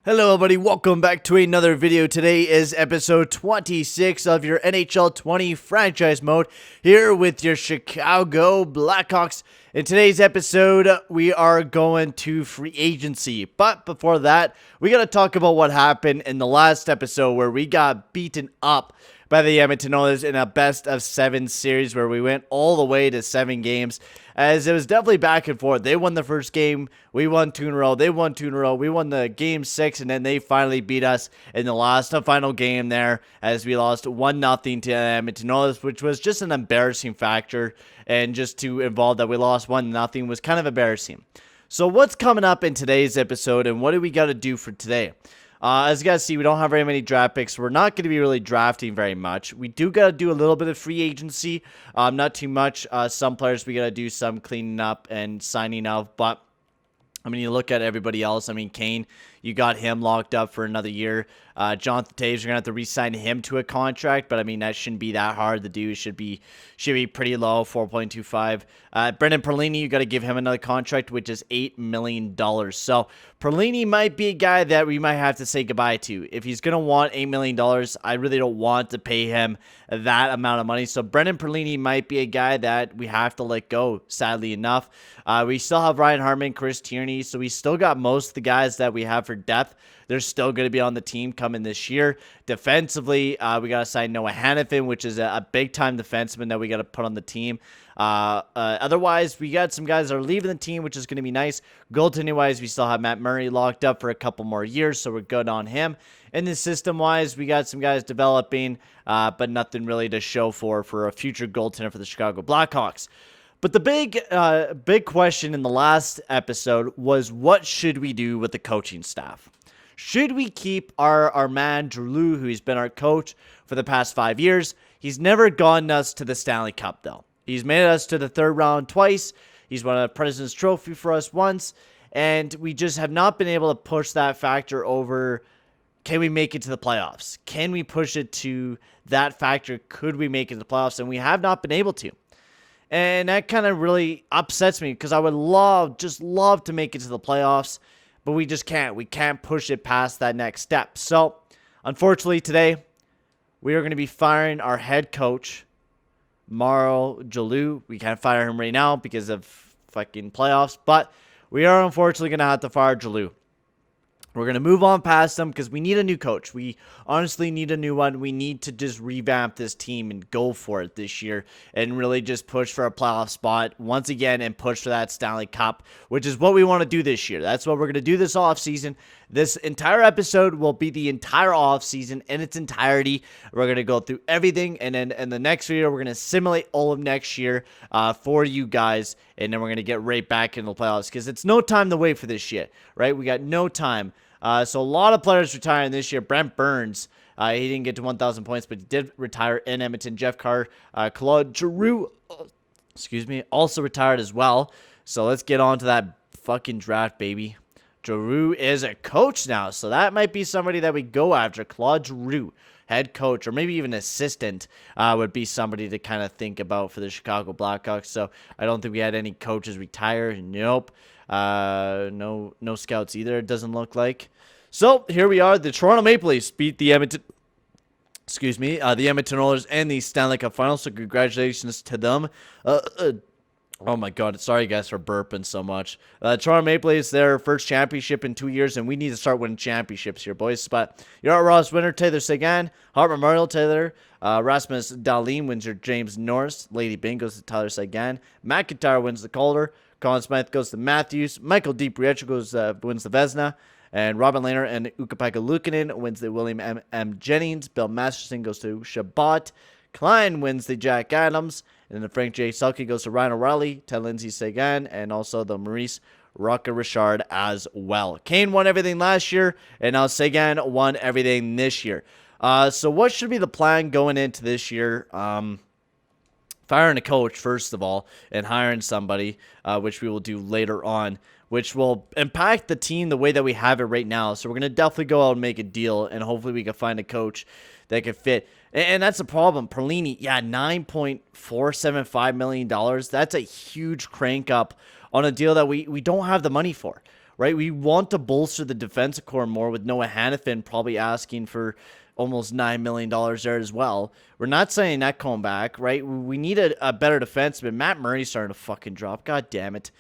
Hello everybody, welcome back to another video. Today is episode 26 of your NHL 20 franchise mode here with your Chicago Blackhawks. In today's episode, we are going to free agency. But before that, we got to talk about what happened in the last episode where we got beaten up by the Edmonton Oilers in a best-of-7 series where we went all the way to 7 games, as it was definitely back and forth. They won the first game, we won 2 in a row, they won 2 in a row, we won the game 6, and then they finally beat us in the last and final game there, as we lost 1-0 to Edmonton Oilers, which was just an embarrassing factor, and just to involve that we lost 1-0 was kind of embarrassing. So what's coming up in today's episode, and what do we got to do for today? As you guys see, we don't have very many draft picks. We're not going to be really drafting very much. We do got to do a little bit of free agency. Not too much. Some players we got to do some cleaning up and signing of. But, I mean, you look at everybody else. I mean, Kane, you got him locked up for another year. Jonathan Toews, you're going to have to re-sign him to a contract. But, I mean, that shouldn't be that hard. The dude should be pretty low, 4.25. Brendan Perlini, you got to give him another contract, which is $8 million. So, Perlini might be a guy that we might have to say goodbye to. If he's going to want $8 million, I really don't want to pay him that amount of money. So, Brendan Perlini might be a guy that we have to let go, sadly enough. We still have Ryan Hartman, Chris Tierney, so we still got most of the guys that we have for depth. They're still going to be on the team coming this year. Defensively, we got to sign Noah Hanifin, which is a big-time defenseman that we got to put on the team. Otherwise, we got some guys that are leaving the team, which is going to be nice. Goaltending-wise, we still have Matt Murray locked up for a couple more years, so we're good on him. And then system-wise, we got some guys developing, but nothing really to show for a future goaltender for the Chicago Blackhawks. But the big question in the last episode was, what should we do with the coaching staff? Should we keep our man, Drew, who's been our coach for the past 5 years? He's never gotten us to the Stanley Cup, though. He's made us to the third round twice. He's won a President's Trophy for us once. And we just have not been able to push that factor over, can we make it to the playoffs? Can we push it to that factor? Could we make it to the playoffs? And we have not been able to. And that kind of really upsets me because I would love to make it to the playoffs. But we just can't. We can't push it past that next step. So, unfortunately, today, we are going to be firing our head coach, Mauro Jalou. We can't fire him right now because of fucking playoffs. But we are unfortunately going to have to fire Jalou. We're going to move on past him because we need a new coach. We honestly need a new one. We need to just revamp this team and go for it this year and really just push for a playoff spot once again and push for that Stanley Cup, which is what we want to do this year. That's what we're going to do this offseason. This entire episode will be the entire offseason in its entirety. We're going to go through everything, and then in the next video, we're going to simulate all of next year for you guys, and then we're going to get right back into the playoffs because it's no time to wait for this shit, right? We got no time. So a lot of players retiring this year. Brent Burns, he didn't get to 1,000 points, but he did retire in Edmonton. Jeff Carr, Claude Giroux, also retired as well. So let's get on to that fucking draft, baby. Giroux is a coach now, so that might be somebody that we go after. Claude Giroux, head coach, or maybe even assistant, would be somebody to kind of think about for the Chicago Blackhawks. So I don't think we had any coaches retire. Nope. No scouts either, it doesn't look like. So here we are. The Toronto Maple Leafs beat the Edmonton Oilers in the Stanley Cup Finals. So congratulations to them. Oh my God, sorry guys for burping so much. Toronto Maple Leafs, their first championship in 2 years, and we need to start winning championships here, boys. But you're Ross winner, Taylor Seguin, Hart Memorial Taylor, Rasmus Dahlin wins your James Norris, Lady Bing goes to Tyler Seguin, McIntyre wins the Calder, Colin Smythe goes to Matthews, Michael DiPietro wins the Vezina, and Robin Lehner and Ukko-Pekka Luukkonen wins the William M. Jennings, Bill Masterson goes to Shabbat, Klein wins the Jack Adams, and then the Frank J. Selke goes to Ryan O'Reilly, Ted Lindsay Seguin, and also the Maurice Rocket Richard as well. Kane won everything last year, and now Seguin won everything this year. So what should be the plan going into this year? Firing a coach, first of all, and hiring somebody, which we will do later on, which will impact the team the way that we have it right now. So we're going to definitely go out and make a deal, and hopefully we can find a coach that can fit. And that's the problem. Perlini, yeah, $9.475 million. That's a huge crank up on a deal that we don't have the money for. right? We want to bolster the defensive core more with Noah Hanifin probably asking for almost $9 million there as well. We're not saying that coming back, right? We need a better defenseman. Matt Murray's starting to fucking drop. God damn it.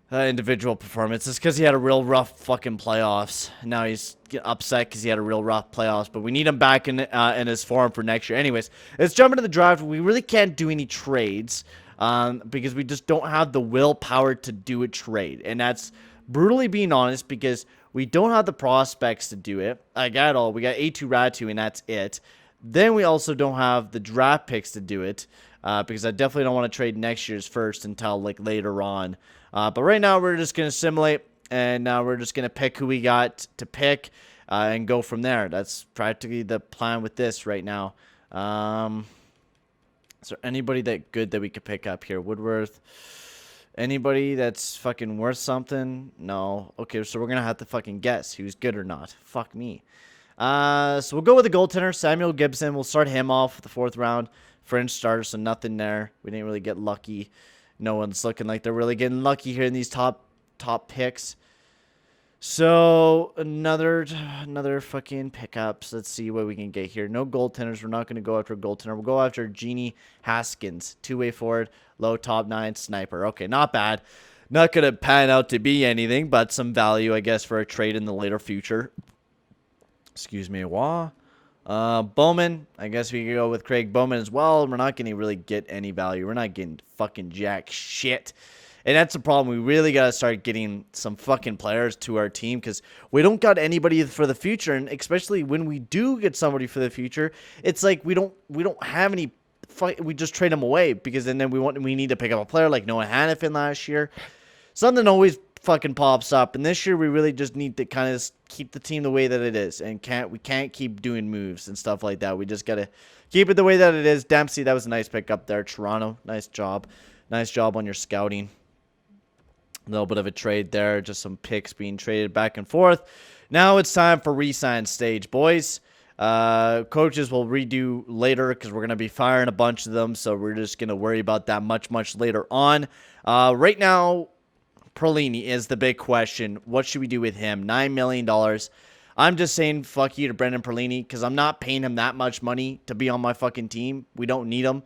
Individual performance. It's because he had a real rough fucking playoffs. Now he's upset because he had a real rough playoffs. But we need him back in his form for next year. Anyways, let's jump into the draft. We really can't do any trades because we just don't have the willpower to do a trade. And that's brutally being honest because we don't have the prospects to do it. Like at all. We got A2 Ratu and that's it. Then we also don't have the draft picks to do it because I definitely don't want to trade next year's first until like later on. But right now we're just going to simulate and we're just going to pick who we got to pick and go from there. That's practically the plan with this right now. Is there anybody that good that we could pick up here? Woodworth. Anybody that's fucking worth something? No. Okay, so we're going to have to fucking guess who's good or not. Fuck me. So we'll go with the goaltender, Samuel Gibson. We'll start him off the 4th round. Fringe starter, so nothing there. We didn't really get lucky. No one's looking like they're really getting lucky here in these top picks. So another fucking pickups. Let's see what we can get here. No goaltenders. We're not going to go after a goaltender. We'll go after Genie Haskins, 2-way forward, low top 9 sniper. Okay, not bad. Not going to pan out to be anything, but some value, I guess, for a trade in the later future. Excuse me, Bowman, I guess we could go with Craig Bowman as well. We're not going to really get any value. We're not getting fucking jack shit. And that's the problem. We really got to start getting some fucking players to our team because we don't got anybody for the future. And especially when we do get somebody for the future, it's like we don't have any. We just trade them away because then we need to pick up a player like Noah Hanifin last year. Something always fucking pops up, and this year we really just need to kind of keep the team the way that it is, and we can't keep doing moves and stuff like that. We just gotta keep it the way that it is. Dempsey, that was a nice pick up there. Toronto, nice job on your scouting. A little bit of a trade there, just some picks being traded back and forth. Now it's time for re-sign stage, boys. Coaches will redo later because we're gonna be firing a bunch of them, so we're just gonna worry about that much later on. Right now, Perlini is the big question. What should we do with him? $9 million. I'm just saying fuck you to Brendan Perlini because I'm not paying him that much money to be on my fucking team. We don't need him.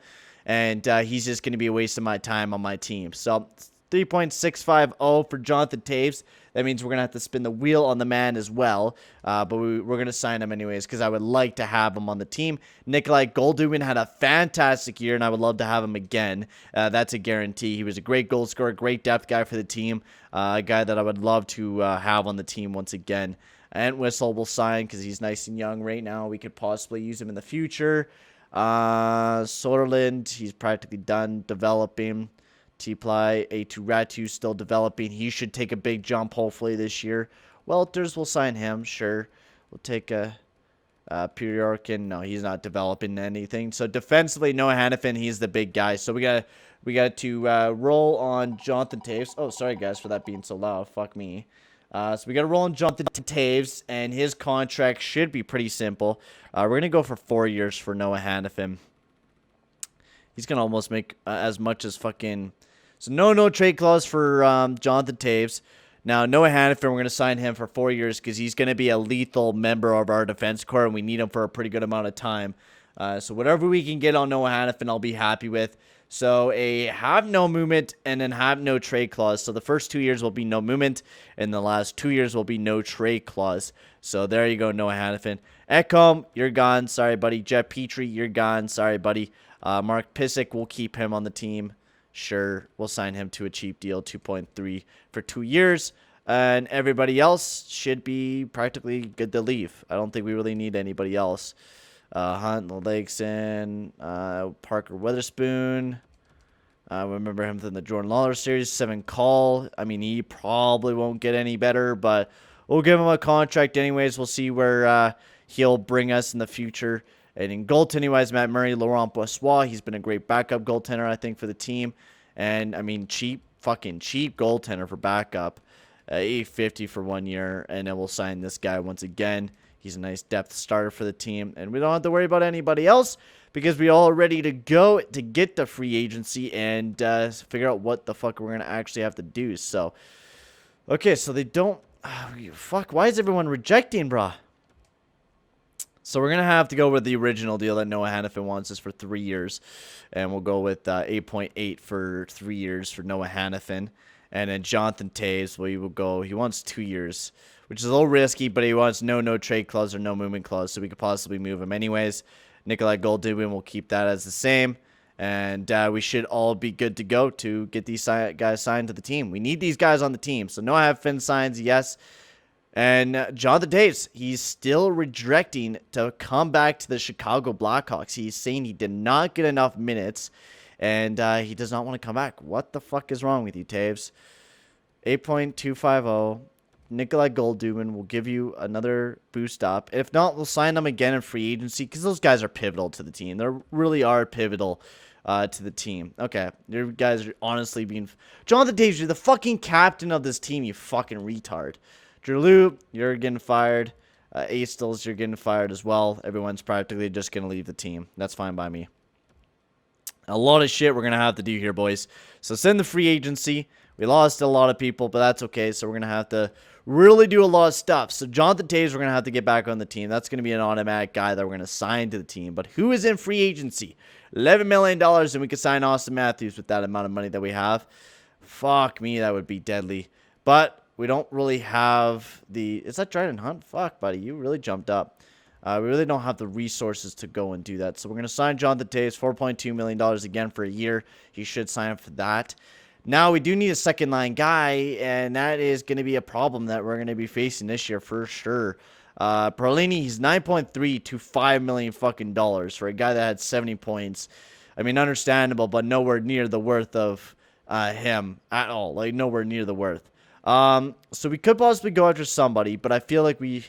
And he's just going to be a waste of my time on my team. So 3.650 for Jonathan Toews. That means we're going to have to spin the wheel on the man as well. But we're going to sign him anyways because I would like to have him on the team. Nikolai Goldubin had a fantastic year, and I would love to have him again. That's a guarantee. He was a great goal scorer, great depth guy for the team. A guy that I would love to have on the team once again. And Whistle will sign because he's nice and young right now. We could possibly use him in the future. Soderlund, he's practically done developing. T-Ply, A2 Ratu still developing. He should take a big jump hopefully this year. Welters will sign him, sure. We'll take a Puriorkin. No, he's not developing anything. So defensively, Noah Hanifin, he's the big guy. So we got to roll on Jonathan Toews. Oh, sorry guys for that being so loud. Fuck me. So we got to roll on Jonathan Toews, and his contract should be pretty simple. We're going to go for 4 years for Noah Hanifin. He's going to almost make as much as fucking... So no trade clause for Jonathan Toews. Now, Noah Hanifin, we're going to sign him for 4 years because he's going to be a lethal member of our defense core, and we need him for a pretty good amount of time. So whatever we can get on Noah Hanifin, I'll be happy with. So a have no movement and then have no trade clause. So the first 2 years will be no movement, and the last 2 years will be no trade clause. So there you go, Noah Hanifin. Ekholm, you're gone. Sorry, buddy. Jeff Petrie, you're gone. Sorry, buddy. Mark Pysyk, we'll keep him on the team. Sure, we'll sign him to a cheap deal, 2.3 for 2 years. And everybody else should be practically good to leave. I don't think we really need anybody else. Hunt, Lakeson, Parker Weatherspoon. Remember him from the Jordan Lawler series. 7 Call. I mean, he probably won't get any better, but we'll give him a contract anyways. We'll see where he'll bring us in the future. And in goaltending-wise, Matt Murray, Laurent Brossoit, he's been a great backup goaltender, I think, for the team. And, I mean, fucking cheap goaltender for backup. $850 for 1 year, and then we'll sign this guy once again. He's a nice depth starter for the team, and we don't have to worry about anybody else because we're all ready to go to get the free agency and figure out what the fuck we're going to actually have to do. So Okay, so they don't... fuck, why is everyone rejecting, brah? So we're going to have to go with the original deal that Noah Hanifin wants us for 3 years. And we'll go with 8.8 for 3 years for Noah Hanifin. And then Jonathan Toews, we will go... He wants 2 years, which is a little risky, but he wants no trade clause or no movement clause, so we could possibly move him anyways. Nikolai Goldubin, will keep that as the same. And we should all be good to go to get these guys signed to the team. We need these guys on the team. So Noah Hanifin signs, yes. And Jonathan Toews, he's still rejecting to come back to the Chicago Blackhawks. He's saying he did not get enough minutes, and he does not want to come back. What the fuck is wrong with you, Toews? 8.250. Nikolai Goldubin will give you another boost up. If not, we'll sign them again in free agency because those guys are pivotal to the team. They really are pivotal to the team. Okay, you guys are honestly being... Jonathan Toews, you're the fucking captain of this team, you fucking retard. Drew, you're getting fired. Astles, you're getting fired as well. Everyone's practically just going to leave the team. That's fine by me. A lot of shit we're going to have to do here, boys. So send the free agency. We lost a lot of people, but that's okay. So we're going to have to really do a lot of stuff. So Jonathan Toews, we're going to have to get back on the team. That's going to be an automatic guy that we're going to sign to the team. But who is in free agency? $11 million, and we could sign Austin Matthews with that amount of money that we have. Fuck me, that would be deadly. But... we don't really have the... Is that Dryden Hunt? Fuck, buddy. You really jumped up. We really don't have the resources to go and do that. So we're going to sign Jonathan Toews, $4.2 million again for a year. He should sign up for that. Now, we do need a second-line guy, and that is going to be a problem that we're going to be facing this year for sure. Perlini, he's 9.3 to $5 million fucking dollars for a guy that had 70 points. I mean, understandable, but nowhere near the worth of him at all. Like, nowhere near the worth. So we could possibly go after somebody, but I feel like we...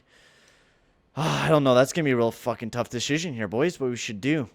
I don't know. That's going to be a real fucking tough decision here, boys. What we should do.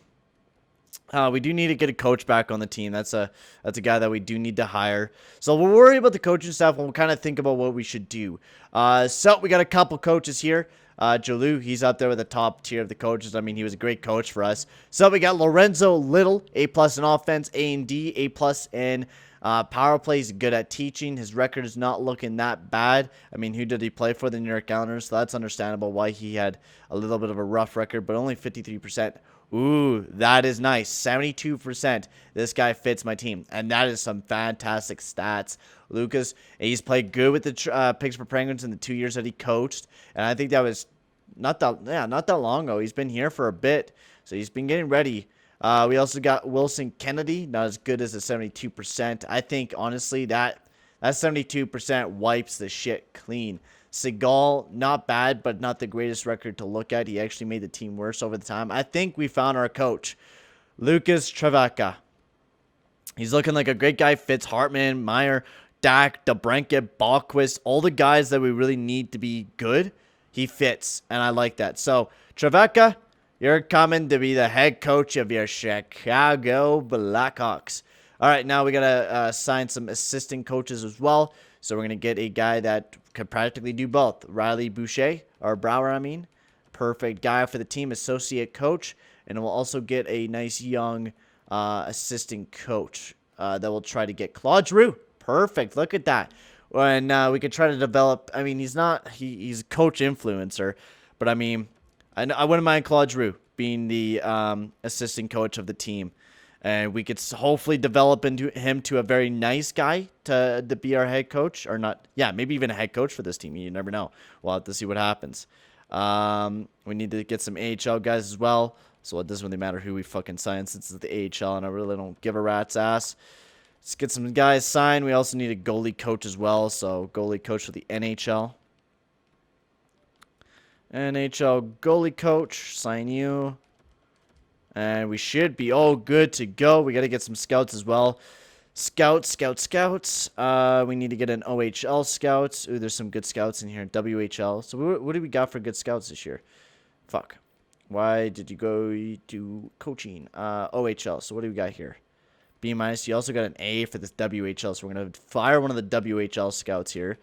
We do need to get a coach back on the team. That's a guy that we do need to hire. So we'll worry about the coaching staff and we'll kind of think about what we should do. So we got a couple coaches here. Jolu, he's up there with the top tier of the coaches. I mean, he was a great coach for us. So we got Lorenzo Little, A+ in offense, A&D, A+ in power play. He's good at teaching. His record is not looking that bad. I mean, who did he play for? The New York Islanders. So that's understandable why he had a little bit of a rough record, but only 53%. Ooh, that is nice. 72%. This guy fits my team. And that is some fantastic stats. Lucas, he's played good with the Pittsburgh Penguins in the 2 years that he coached. And I think that was not that long ago. He's been here for a bit. So he's been getting ready. We also got Wilson Kennedy, not as good as the 72%. I think, honestly, that 72% wipes the shit clean. Seagal, not bad, but not the greatest record to look at. He actually made the team worse over the time. I think we found our coach, Lucas Trevaka. He's looking like a great guy. Fits Hartman, Meier, Dak, DeBrincat, Ballquist, all the guys that we really need to be good. He fits, and I like that. So, Trevaka, you're coming to be the head coach of your Chicago Blackhawks. All right, now we got to sign some assistant coaches as well. So we're going to get a guy that could practically do both. Riley Boucher, or Brower, I mean. Perfect guy for the team, associate coach. And we'll also get a nice young assistant coach that will try to get Claude Giroux. Perfect, look at that. And we could try to develop, I mean, he's a coach influencer. But I mean, I wouldn't mind Claude Giroux being the assistant coach of the team. And we could hopefully develop him to a very nice guy to be our head coach. Or not, yeah, maybe even a head coach for this team. You never know. We'll have to see what happens. We need to get some AHL guys as well. So it doesn't really matter who we fucking sign since it's the AHL. And I really don't give a rat's ass. Let's get some guys signed. We also need a goalie coach as well. So goalie coach for the NHL. NHL goalie coach. Sign you. And we should be all good to go. We got to get some scouts as well. Scouts. We need to get an OHL scouts. Ooh, there's some good scouts in here. WHL. So what do we got for good scouts this year? Fuck. Why did you go to coaching? OHL. So what do we got here? B-. You also got an A for this WHL. So we're going to fire one of the WHL scouts here.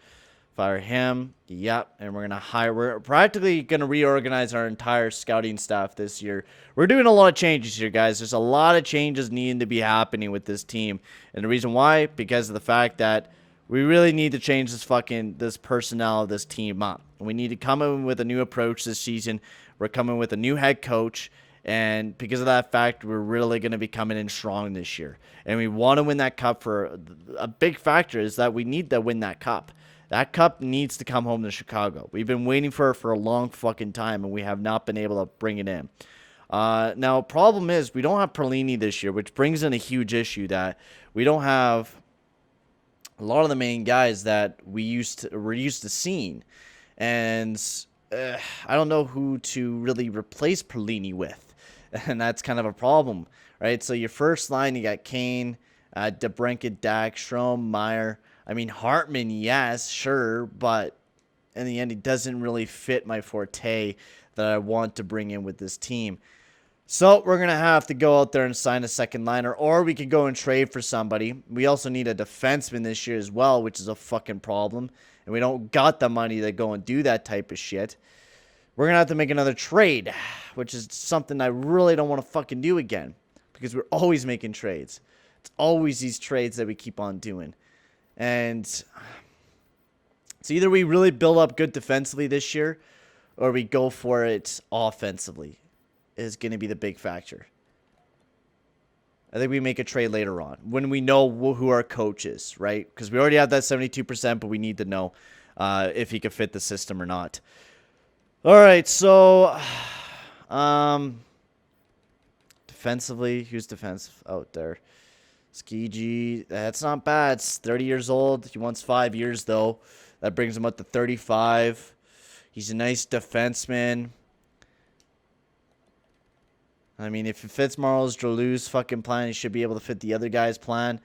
Fire him. Yep. And we're practically going to reorganize our entire scouting staff this year. We're doing a lot of changes here, guys. There's a lot of changes needing to be happening with this team. And the reason why, because of the fact that We really need to change this personnel of this team up. We need to come in with a new approach this season. We're coming with a new head coach, and because of that fact, we're really going to be coming in strong this year. And we want to win that cup. For a big factor is that we need to win that cup. That cup needs to come home to Chicago. We've been waiting for it for a long fucking time, and we have not been able to bring it in. Now, problem is we don't have Perlini this year, which brings in a huge issue that we don't have a lot of the main guys that we're used to seeing, and I don't know who to really replace Perlini with, and that's kind of a problem, right? So your first line, you got Kane, DeBrincat, Dak, Strome, Meier. I mean, Hartman, yes, sure, but in the end, he doesn't really fit my forte that I want to bring in with this team. So we're going to have to go out there and sign a second liner, or we could go and trade for somebody. We also need a defenseman this year as well, which is a fucking problem. And we don't got the money to go and do that type of shit. We're going to have to make another trade, which is something I really don't want to fucking do again. Because we're always making trades. It's always these trades that we keep on doing. And it's either we really build up good defensively this year, or we go for it offensively. Is going to be the big factor. I think we make a trade later on when we know who our coach is, right? Because we already have that 72%, but we need to know if he can fit the system or not. All right, so defensively, who's defensive out there? Skjei, that's not bad. It's 30 years old. He wants 5 years, though. That brings him up to 35. He's a nice defenseman. I mean, if it fits Marles Droulou's fucking plan, he should be able to fit the other guy's plan.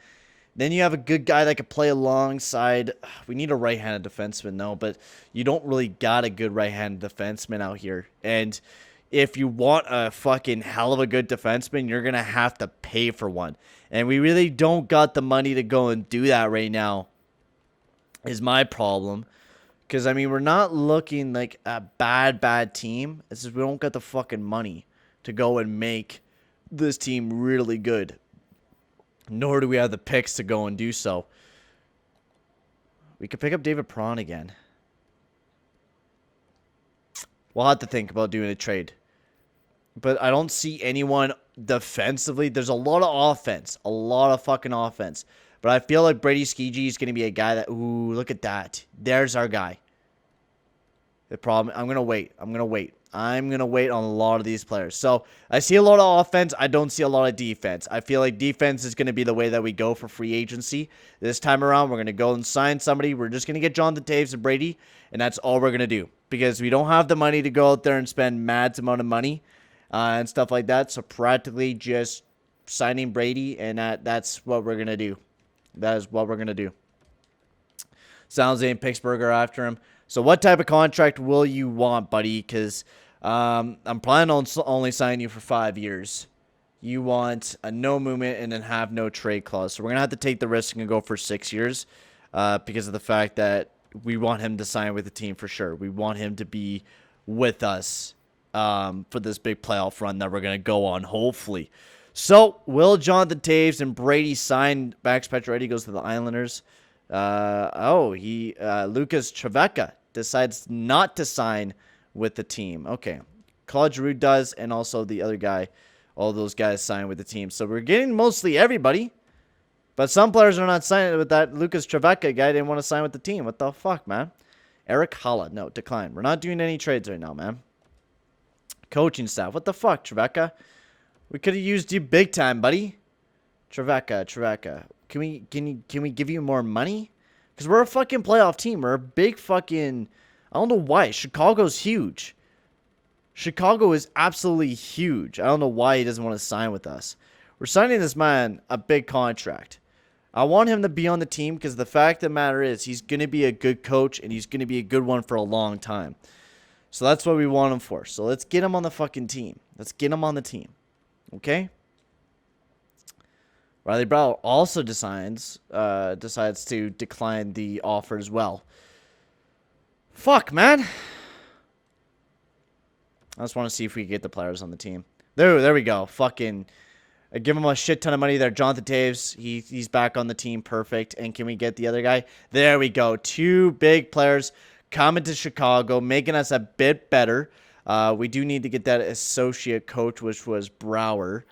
Then you have a good guy that could play alongside. We need a right-handed defenseman, though, but you don't really got a good right-handed defenseman out here. And if you want a fucking hell of a good defenseman, you're going to have to pay for one. And we really don't got the money to go and do that right now, is my problem. Because, I mean, we're not looking like a bad team. It's just we don't got the fucking money to go and make this team really good. Nor do we have the picks to go and do so. We could pick up David Perron again. We'll have to think about doing a trade. But I don't see anyone defensively. There's a lot of offense. A lot of fucking offense. But I feel like Brady Skjei is going to be a guy that... Ooh, look at that. There's our guy. The problem... I'm going to wait. I'm going to wait on a lot of these players. So, I see a lot of offense. I don't see a lot of defense. I feel like defense is going to be the way that we go for free agency. This time around, we're going to go and sign somebody. We're just going to get Jonathan Toews and Brady, and that's all we're going to do. Because we don't have the money to go out there and spend mad amount of money and stuff like that. So, practically just signing Brady, and that's what we're going to do. That is what we're going to do. Sounds like Pittsburgh are after him. So what type of contract will you want, buddy? Because I'm planning on only signing you for 5 years. You want a no movement and then have no trade clause. So we're going to have to take the risk and go for 6 years because of the fact that we want him to sign with the team for sure. We want him to be with us for this big playoff run that we're going to go on, hopefully. So will Jonathan Toews and Brady sign? Max Pacioretty goes to the Islanders. Lucas Trevecca decides not to sign with the team. Okay. Claude Giroux does, and also the other guy. All those guys sign with the team. So we're getting mostly everybody. But some players are not signing with that. Lucas Trevecca guy didn't want to sign with the team. What the fuck, man? Eric Holla. No, decline. We're not doing any trades right now, man. Coaching staff. What the fuck, Trevecca? We could have used you big time, buddy. Trevecca. Can we give you more money? Because we're a fucking playoff team. We're a big fucking... I don't know why. Chicago's huge. Chicago is absolutely huge. I don't know why he doesn't want to sign with us. We're signing this man a big contract. I want him to be on the team because the fact of the matter is he's going to be a good coach and he's going to be a good one for a long time. So that's what we want him for. So let's get him on the fucking team. Let's get him on the team. Okay? Riley Brow also decides to decline the offer as well. Fuck, man. I just want to see if we can get the players on the team. There we go. Fucking I give him a shit ton of money there. Jonathan Toews, he's back on the team. Perfect. And can we get the other guy? There we go. 2 big players coming to Chicago, making us a bit better. We do need to get that associate coach, which was Brouwer.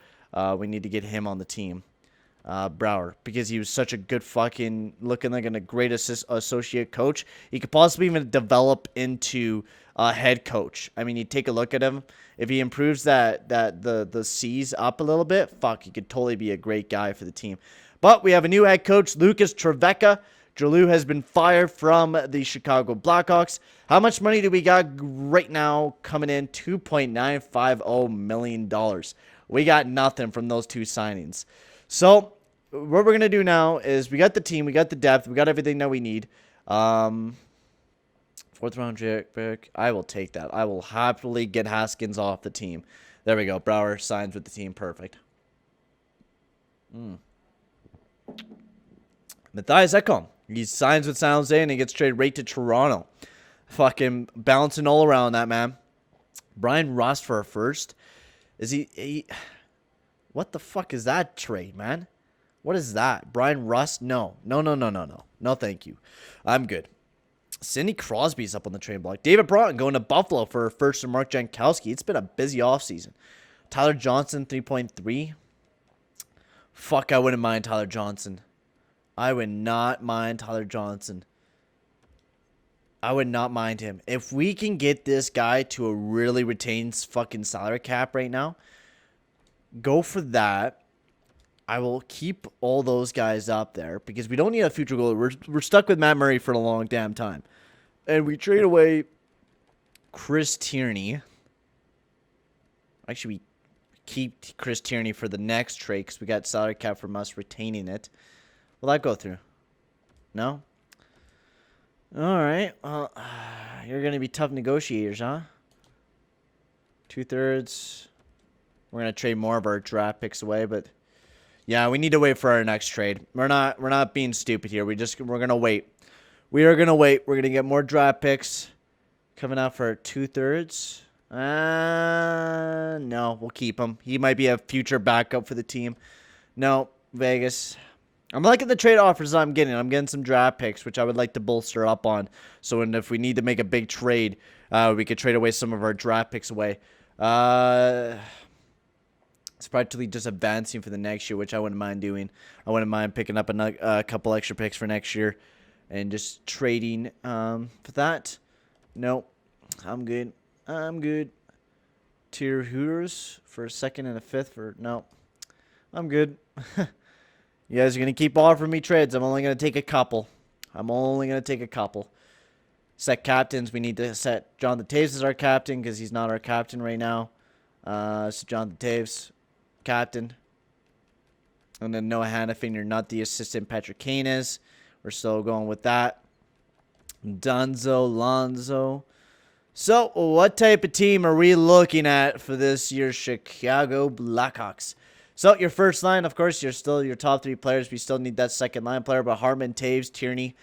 We need to get him on the team. Brouwer, because he was such a good fucking looking like a great associate coach. He could possibly even develop into a head coach. I mean, you take a look at him. If he improves the C's up a little bit, fuck, he could totally be a great guy for the team. But we have a new head coach, Lucas Trevecca. Jalou has been fired from the Chicago Blackhawks. How much money do we got right now coming in? $2.950 million. We got nothing from those 2 signings. So what we're going to do now is we got the team, we got the depth, we got everything that we need. 4th round pick. I will take that. I will happily get Haskins off the team. There we go. Brouwer signs with the team. Perfect. Matthias Ekholm. He signs with San Jose and he gets traded right to Toronto. Fucking bouncing all around that, man. Brian Rust for a first. Is he what the fuck is that trade, man? What is that? Brian Rust? No, thank you. I'm good. Sidney Crosby's up on the trade block. David Broughton going to Buffalo for a first and Mark Jankowski. It's been a busy offseason. Tyler Johnson, 3.3. Fuck, I wouldn't mind Tyler Johnson. I would not mind Tyler Johnson. I would not mind him. If we can get this guy to a really retained fucking salary cap right now, go for that. I will keep all those guys up there because we don't need a future goalie. We're stuck with Matt Murray for a long damn time. And we trade away Chris Tierney. Actually, we keep Chris Tierney for the next trade because we got salary cap from us retaining it. Will that go through? No? All right. Well, you're going to be tough negotiators, huh? 2/3. We're going to trade more of our draft picks away, but yeah, we need to wait for our next trade. We're not being stupid here. We're going to wait. We are going to wait. We're going to get more draft picks coming out for 2/3. No, we'll keep him. He might be a future backup for the team. No, Vegas. I'm liking the trade offers I'm getting. I'm getting some draft picks, which I would like to bolster up on. So if we need to make a big trade, we could trade away some of our draft picks away. It's practically just advancing for the next year, which I wouldn't mind doing. I wouldn't mind picking up a couple extra picks for next year and just trading for that. Nope. I'm good. Tier Hooters for a 2nd and a 5th for... No. I'm good. You guys are going to keep offering me trades. I'm only going to take a couple. Set captains. We need to set Jonathan Toews as our captain because he's not our captain right now. So Jonathan Toews, captain. And then Noah Hanifin, you're not the assistant Patrick Kane is. We're still going with that. Dunzo, Lonzo. So, what type of team are we looking at for this year's Chicago Blackhawks? So, your first line, of course, you're still your top 3 players. We still need that second line player, but Hartman, Toews, Tierney,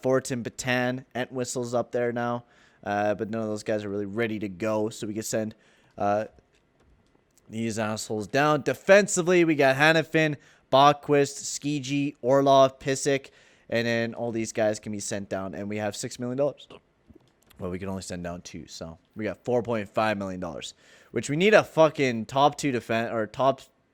Fortin, Batan, Entwistle's up there now. But none of those guys are really ready to go, so we can send these assholes down. Defensively, we got Hanifin, Bachquist, Skjei, Orlov, Pissick, and then all these guys can be sent down, and we have $6 million. Well, we can only send down 2, so we got $4.5 million, which we need a fucking top 6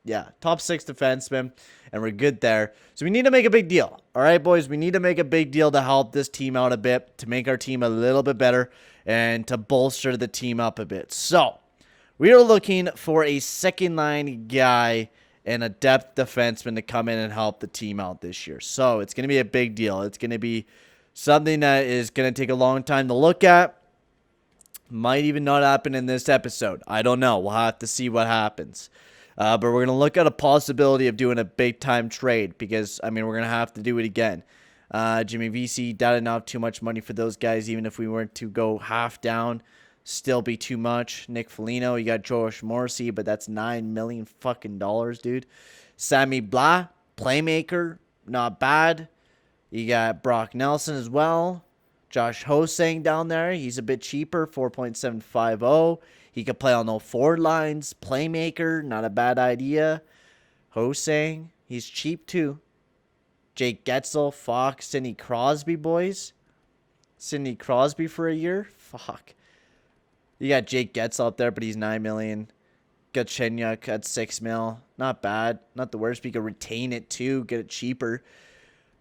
defenseman, and we're good there. So we need to make a big deal. All right, boys, we need to make a big deal to help this team out a bit, to make our team a little bit better, and to bolster the team up a bit. So we are looking for a second-line guy and a depth defenseman to come in and help the team out this year. So it's going to be a big deal. It's going to be something that is going to take a long time to look at. Might even not happen in this episode. I don't know. We'll have to see what happens. But we're going to look at a possibility of doing a big-time trade because, I mean, we're going to have to do it again. Jimmy VC didn't have too much money for those guys, even if we weren't to go half down. Still be too much. Nick Foligno, you got Josh Morrissey, but that's $9 million fucking dollars, dude. Sammy Blah, playmaker, not bad. You got Brock Nelson as well. Josh Hosang down there, he's a bit cheaper, 4.750. He could play on all 4 lines. Playmaker, not a bad idea. Hosang, he's cheap too. Jake Getzel, Fox, Sidney Crosby, boys. Sidney Crosby for a year? Fuck. You got Jake Getzel up there, but he's $9 million. Got Chenyuk at $6 million. Not bad. Not the worst. We could retain it too. Get it cheaper.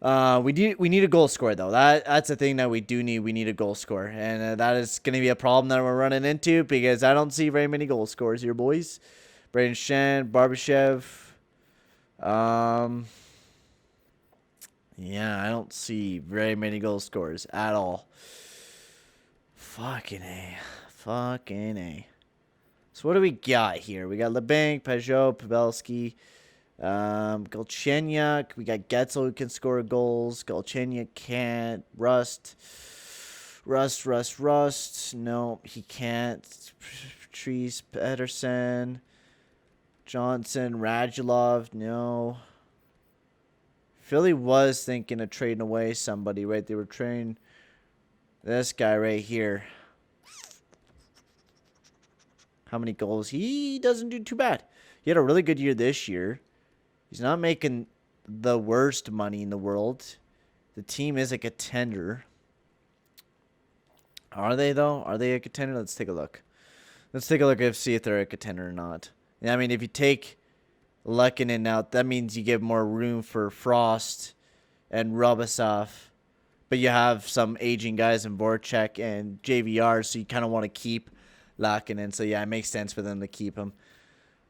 We need a goal scorer though. That's the thing that we do need. We need a goal scorer, and that is going to be a problem that we're running into because I don't see very many goal scorers here, boys. Brady Skjei, Barbashev. Yeah, I don't see very many goal scorers at all. Fucking A. Fucking A. So what do we got here? We got LeBanc, Peugeot, Pavelski, Galchenyuk. We got Getzel who can score goals. Galchenyuk can't. Rust. No, he can't. Trees, Pedersen. Johnson, Radulov. No. Philly was thinking of trading away somebody, right? They were trading this guy right here. How many goals? He doesn't do too bad. He had a really good year this year. He's not making the worst money in the world. The team is a contender. Are they, though? Are they a contender? Let's take a look. Let's take a look and see if they're a contender or not. I mean, if you take Lehkonen out, that means you give more room for Frost and Rubasov. But you have some aging guys in Voracek and JVR, so you kind of want to keep Lehkonen. So, yeah, it makes sense for them to keep him.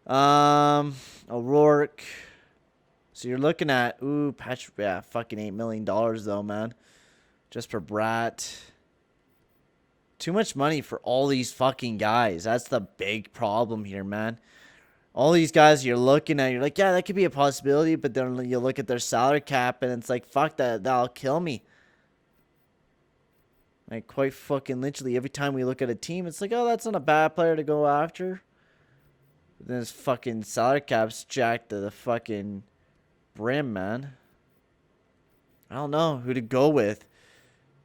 O'Rourke. So, you're looking at, Patrick, yeah, fucking $8 million, though, man. Just for Bratt. Too much money for all these fucking guys. That's the big problem here, man. All these guys you're looking at, you're like, yeah, that could be a possibility. But then you look at their salary cap, and it's like, fuck that. That'll kill me. Like, quite fucking literally, every time we look at a team, it's like, oh, that's not a bad player to go after. But then his fucking salary cap's jacked to the fucking brim, man. I don't know who to go with.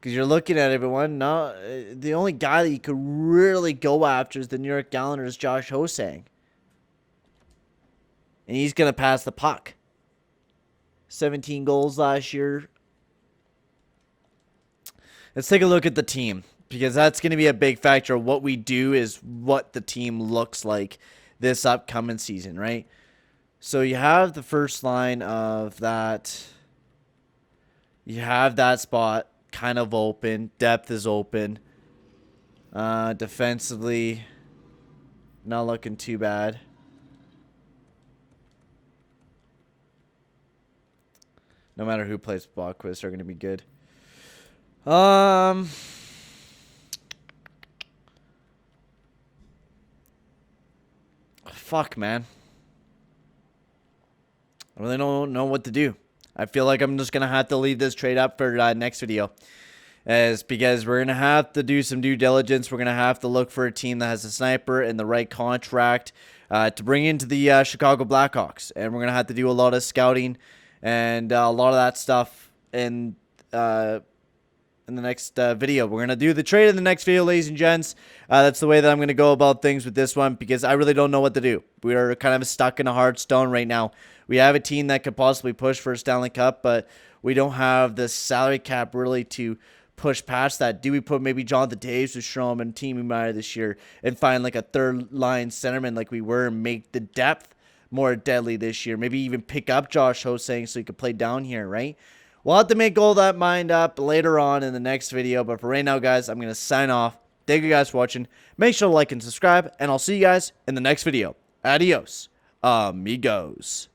Because you're looking at everyone. No, the only guy that you could really go after is the New York Islanders' Josh Hosang. And he's going to pass the puck. 17 goals last year. Let's take a look at the team. Because that's going to be a big factor. What we do is what the team looks like this upcoming season, right? So you have the first line of that. You have that spot kind of open. Depth is open. Defensively, not looking too bad. No matter who plays Blockquist, are going to be good. Fuck, man. I really don't know what to do. I feel like I'm just going to have to leave this trade up for next video. Because we're going to have to do some due diligence. We're going to have to look for a team that has a sniper and the right contract to bring into the Chicago Blackhawks. And we're going to have to do a lot of scouting and a lot of that stuff in the next video. We're going to do the trade in the next video, ladies and gents. That's the way that I'm going to go about things with this one because I really don't know what to do. We are kind of stuck in a hard stone right now. We have a team that could possibly push for a Stanley Cup, but we don't have the salary cap really to push past that. Do we put maybe Jonathan Toews with Strom and Timo Meier this year and find like a third-line centerman like we were and make the depth more deadly this year? Maybe even pick up Josh Hosang so he could play down here, right? We'll have to make all that mind up later on in the next video. But for right now, guys, I'm going to sign off. Thank you guys for watching. Make sure to like and subscribe. And I'll see you guys in the next video. Adios, amigos.